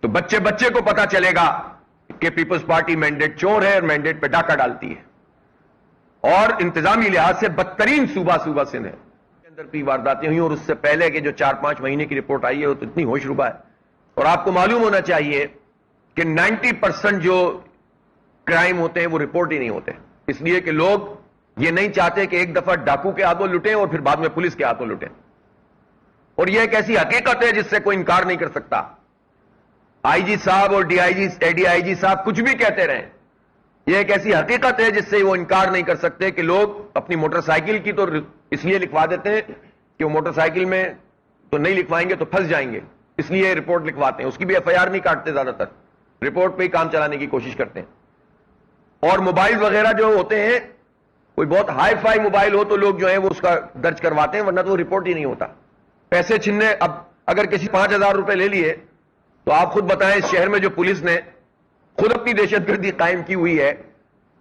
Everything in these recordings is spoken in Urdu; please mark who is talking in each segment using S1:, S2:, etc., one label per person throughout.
S1: تو بچے بچے کو پتا چلے گا کہ پیپلز پارٹی مینڈیٹ چور ہے اور مینڈیٹ پہ ڈاکہ ڈالتی ہے، اور انتظامی لحاظ سے بدترین صوبہ سندھ ہے، اندر بھی وارداتیں ہوئی، اور اس سے پہلے کہ جو 4-5 مہینے کی رپورٹ آئی ہے وہ تو اتنی ہوش ربا ہے. اور آپ کو معلوم ہونا چاہیے کہ 90% جو کرائم ہوتے ہیں وہ رپورٹ ہی نہیں ہوتے، اس لیے کہ لوگ یہ نہیں چاہتے کہ ایک دفعہ ڈاکو کے ہاتھوں لٹیں اور پھر بعد میں پولیس کے ہاتھوں لٹیں. اور یہ ایک ایسی حقیقت ہے جس سے کوئی انکار نہیں کر سکتا. آئی جی صاحب اور ڈی آئی جی صاحب کچھ بھی کہتے رہیں، یہ ایک ایسی حقیقت ہے جس سے وہ انکار نہیں کر سکتے کہ لوگ اپنی موٹر سائیکل کی تو اس لیے لکھوا دیتے ہیں کہ وہ موٹر سائیکل میں تو نہیں لکھوائیں گے تو پھنس جائیں گے، اس لیے رپورٹ لکھواتے ہیں. اس کی بھی ایف آئی آر نہیں کاٹتے، زیادہ تر رپورٹ پہ ہی کام چلانے کی کوشش کرتے ہیں. اور موبائل وغیرہ جو ہوتے ہیں، کوئی بہت ہائی فائی موبائل ہو تو لوگ جو ہیں وہ اس کا درج کرواتے ہیں، ورنہ تو وہ رپورٹ ہی نہیں ہوتا. پیسے چھننے، اب اگر کسی 5,000 روپے لے لیے تو آپ خود بتائیں اس شہر میں جو پولیس نے خود اپنی دہشت گردی قائم کی ہوئی ہے،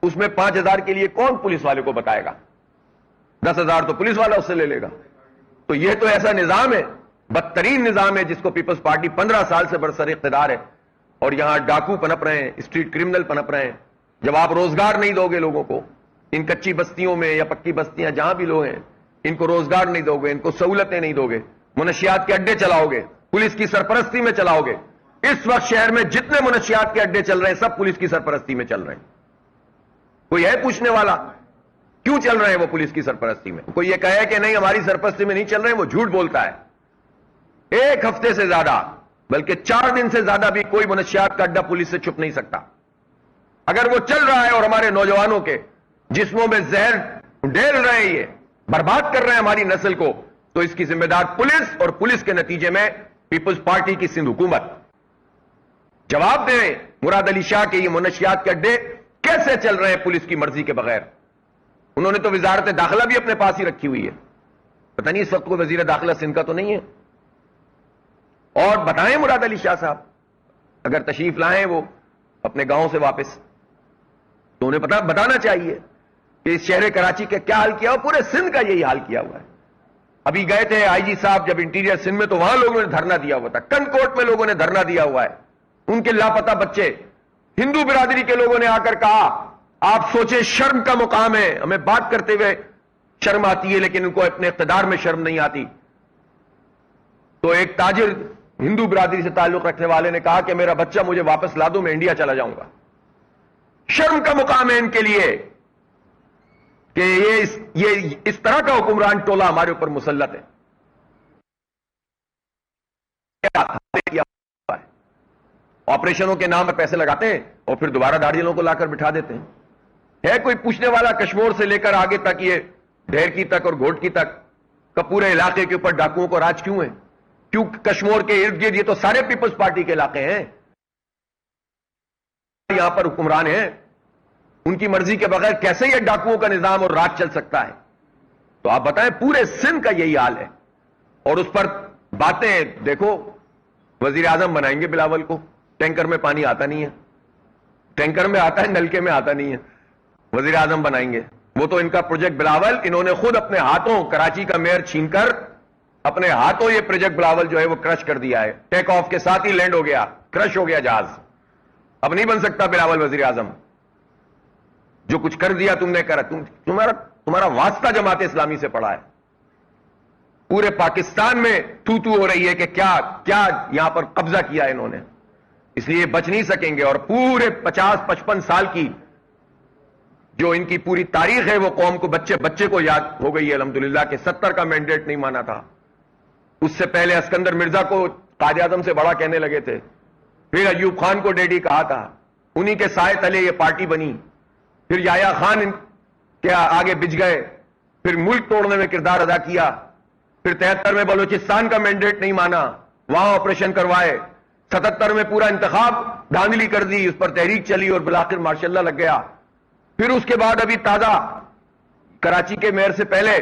S1: اس میں 5,000 کے لیے کون پولیس والے کو بتائے گا؟ 10,000 تو پولیس والا اس سے لے لے گا. تو یہ تو ایسا نظام ہے، بدترین نظام ہے، جس کو پیپلز پارٹی 15 سال سے برسر اقتدار ہے. اور یہاں ڈاکو پنپ رہے ہیں، اسٹریٹ کرمنل پنپ رہے ہیں. جب آپ روزگار نہیں دو گے لوگوں کو، ان کچی بستیوں میں یا پکی بستیاں جہاں بھی لوگ ہیں، ان کو روزگار نہیں دو گے، ان کو سہولتیں نہیں دو گے، منشیات کے اڈے چلاؤ گے، پولیس کی سرپرستی میں چلاؤ گے. اس وقت شہر میں جتنے منشیات کے اڈے چل رہے ہیں سب پولیس کی سرپرستی میں چل رہے ہیں. کوئی ہے پوچھنے والا کیوں چل رہے ہیں وہ پولیس کی سرپرستی میں؟ کوئی یہ کہے کہ نہیں ہماری سرپرستی میں نہیں چل رہے ہیں، وہ جھوٹ بولتا ہے. ایک ہفتے سے زیادہ، بلکہ 4 دن سے زیادہ بھی کوئی منشیات کا اڈا پولیس سے چھپ نہیں سکتا. اگر وہ چل رہا ہے اور ہمارے نوجوانوں کے جسموں میں زہر ڈیل رہے ہیں، یہ برباد کر رہے ہیں ہماری نسل کو، تو اس کی ذمہ دار پولیس، اور پولیس کے نتیجے میں پیپلز پارٹی کی سندھ حکومت. جواب دیں مراد علی شاہ کے یہ منشیات کے اڈے کیسے چل رہے ہیں پولیس کی مرضی کے بغیر؟ انہوں نے تو وزارت داخلہ بھی اپنے پاس ہی رکھی ہوئی ہے. پتہ نہیں اس وقت کو وزیر داخلہ سندھ کا تو نہیں ہے. اور بتائیں مراد علی شاہ صاحب اگر تشریف لائیں وہ اپنے گاؤں سے واپس، تو انہیں بتانا چاہیے کہ اس شہر کراچی کا کیا حال کیا ہوا، پورے سندھ کا یہی حال کیا ہوا ہے. ابھی گئے تھے آئی جی صاحب جب انٹیریئر سندھ میں، تو وہاں لوگوں نے دھرنا دیا ہوا تھا، کنکوٹ میں لوگوں نے دھرنا دیا ہوا ہے. ان کے لاپتہ بچے، ہندو برادری کے لوگوں نے آ کر کہا آپ سوچیں شرم کا مقام ہے، ہمیں بات کرتے ہوئے شرم آتی ہے لیکن ان کو اپنے اقتدار میں شرم نہیں آتی. تو ایک تاجر ہندو برادری سے تعلق رکھنے والے نے کہا کہ میرا بچہ مجھے واپس لا دو، میں انڈیا چلا جاؤں گا. شرم کا مقام ہے ان کے لیے کہ یہ اس طرح کا حکمران ٹولہ ہمارے اوپر مسلط ہے. آپریشنوں کے نام پر پیسے لگاتے ہیں اور پھر دوبارہ داڑھیوں کو لا کر بٹھا دیتے ہیں. ہے کوئی پوچھنے والا کشمور سے لے کر آگے تک، یہ ڈھیر کی تک اور گھوٹ کی تک کا پورے علاقے کے اوپر ڈاکوؤں کو راج کیوں ہے؟ کیوں کشمور کے ارد گرد یہ تو سارے پیپلز پارٹی کے علاقے ہیں، یہاں پر حکمران ہیں، ان کی مرضی کے بغیر کیسے یہ ڈاکوؤں کا نظام اور راج چل سکتا ہے؟ تو آپ بتائیں پورے سندھ کا یہی حال ہے. اور اس پر باتیں دیکھو، وزیر اعظم بنائیں گے بلاول کو، ٹینکر میں پانی آتا نہیں ہے، ٹینکر میں آتا ہے نلکے میں آتا نہیں ہے، وزیر اعظم بنائیں گے. وہ تو ان کا پروجیکٹ بلاول، انہوں نے خود اپنے ہاتھوں کراچی کا میئر چھین کر اپنے ہاتھوں یہ پروجیکٹ بلاول جو ہے وہ کرش کر دیا ہے. ٹیک آف کے ساتھ ہی لینڈ ہو گیا، کرش ہو گیا جہاز. اب نہیں بن سکتا بلاول وزیر اعظم. جو کچھ کر دیا تم نے کرا، تمہارا واسطہ جماعت اسلامی سے پڑا ہے. پورے پاکستان میں تو ہو رہی ہے کہ کیا کیا یہاں پر قبضہ کیا ہے انہوں نے، اس لیے بچ نہیں سکیں گے. اور پورے 50-55 سال کی جو ان کی پوری تاریخ ہے وہ قوم کو بچے کو یاد ہو گئی ہے الحمدللہ کہ 70 کا مینڈیٹ نہیں مانا تھا. اس سے پہلے اسکندر مرزا کو قائد اعظم سے بڑا کہنے لگے تھے، پھر ایوب خان کو ڈیڈی کہا تھا، انہی کے سائے تلے یہ پارٹی بنی. پھر یحییٰ خان کے آگے بچ گئے، پھر ملک توڑنے میں کردار ادا کیا. پھر 73 میں بلوچستان کا مینڈیٹ نہیں مانا، وہاں آپریشن کروائے. 77 میں پورا انتخاب دھاندلی کر دی، اس پر تحریک چلی اور بالآخر ماشاء اللہ لگ گیا. پھر اس کے بعد ابھی تازہ کراچی کے میئر سے پہلے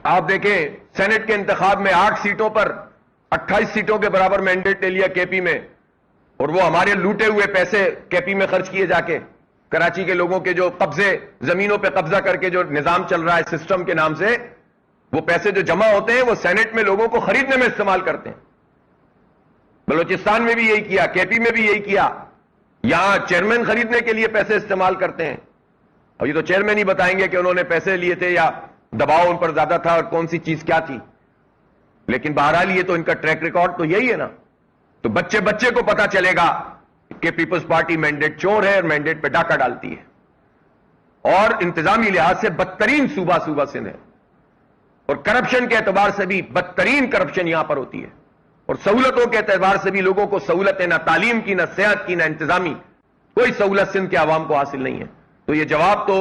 S1: آپ دیکھیں سینٹ کے انتخاب میں 8 سیٹوں پر 28 سیٹوں کے برابر مینڈیٹ لے لیا کے پی میں. اور وہ ہمارے لوٹے ہوئے پیسے کے پی میں خرچ کیے جا کے، کراچی کے لوگوں کے جو قبضے، زمینوں پہ قبضہ کر کے جو نظام چل رہا ہے سسٹم کے نام سے، وہ پیسے جو جمع ہوتے ہیں وہ سینٹ میں لوگوں کو خریدنے میں استعمال کرتے ہیں. بلوچستان میں بھی یہی کیا, KP میں بھی یہی کیا. یہاں چیئرمین خریدنے کے لیے پیسے استعمال کرتے ہیں. اب یہ تو چیئرمین ہی بتائیں گے کہ انہوں نے پیسے لیے تھے یا دباؤ ان پر زیادہ تھا اور کون سی چیز کیا تھی. لیکن بہرحال یہ تو ان کا ٹریک ریکارڈ تو یہی ہے نا. تو بچے بچے کو پتا چلے گا کہ پیپلز پارٹی مینڈیٹ چور ہے اور مینڈیٹ پہ ڈاکہ ڈالتی ہے. اور انتظامی لحاظ سے بدترین صوبہ سندھ ہے, اور کرپشن کے اعتبار سے بھی بدترین کرپشن یہاں پر ہوتی ہے, اور سہولتوں کے اعتبار سے بھی لوگوں کو سہولتیں, نہ تعلیم کی, نہ صحت کی, نہ انتظامی کوئی سہولت سندھ کے عوام کو حاصل نہیں ہے. تو یہ جواب تو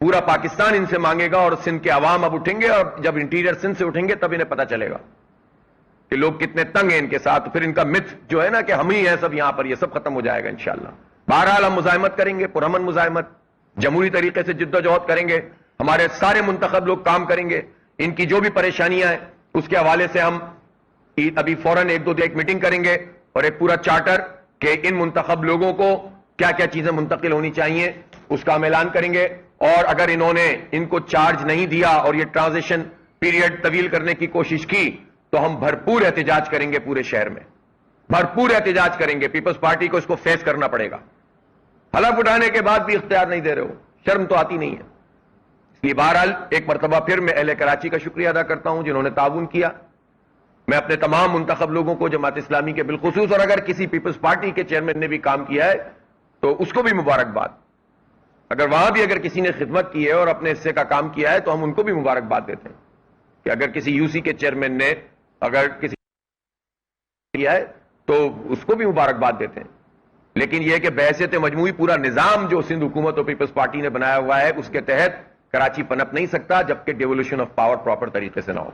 S1: پورا پاکستان ان سے مانگے گا, اور سندھ کے عوام اب اٹھیں گے, اور جب انٹیریئر سندھ سے اٹھیں گے تب انہیں پتا چلے گا کہ لوگ کتنے تنگ ہیں ان کے ساتھ. پھر ان کا متھ جو ہے نا کہ ہم ہی ہیں سب یہاں پر, یہ سب ختم ہو جائے گا انشاءاللہ. بہرحال ہم مزاحمت کریں گے, پرامن مزاحمت, جمہوری طریقے سے جد و جہد کریں گے. ہمارے سارے منتخب لوگ کام کریں گے. ان کی جو بھی پریشانیاں ہیں اس کے حوالے سے ہم ابھی فوراً ایک میٹنگ کریں گے, اور ایک پورا چارٹر کہ ان منتخب لوگوں کو کیا کیا چیزیں منتقل ہونی چاہیے اس کا ہم اعلان کریں گے. اور اگر انہوں نے ان کو چارج نہیں دیا اور یہ ٹرانزیشن پیریڈ طویل کرنے کی کوشش کی تو ہم بھرپور احتجاج کریں گے. پورے شہر میں بھرپور احتجاج کریں گے. پیپلز پارٹی کو اس کو فیس کرنا پڑے گا. حلف اٹھانے کے بعد بھی اختیار نہیں دے رہے ہو, شرم تو آتی نہیں ہے. اس لیے بہرحال ایک مرتبہ پھر میں اہل کراچی کا شکریہ ادا کرتا ہوں جنہوں نے تعاون کیا. میں اپنے تمام منتخب لوگوں کو, جماعت اسلامی کے بالخصوص, اور اگر کسی پیپلز پارٹی کے چیئرمین نے بھی کام کیا ہے تو اس کو بھی مبارکباد. اگر وہاں بھی اگر کسی نے خدمت کی ہے اور اپنے حصے کا کام کیا ہے تو ہم ان کو بھی مبارکباد دیتے ہیں کہ اگر کسی UC کے چیئرمین نے اگر کسی کیا ہے تو اس کو بھی مبارکباد دیتے ہیں. لیکن یہ کہ بحیثیت مجموعی پورا نظام جو سندھ حکومت اور پیپلز پارٹی نے بنایا ہوا ہے اس کے تحت کراچی پنپ نہیں سکتا جب کہ ڈیولوشن آف پاور پراپر طریقے سے نہ ہو.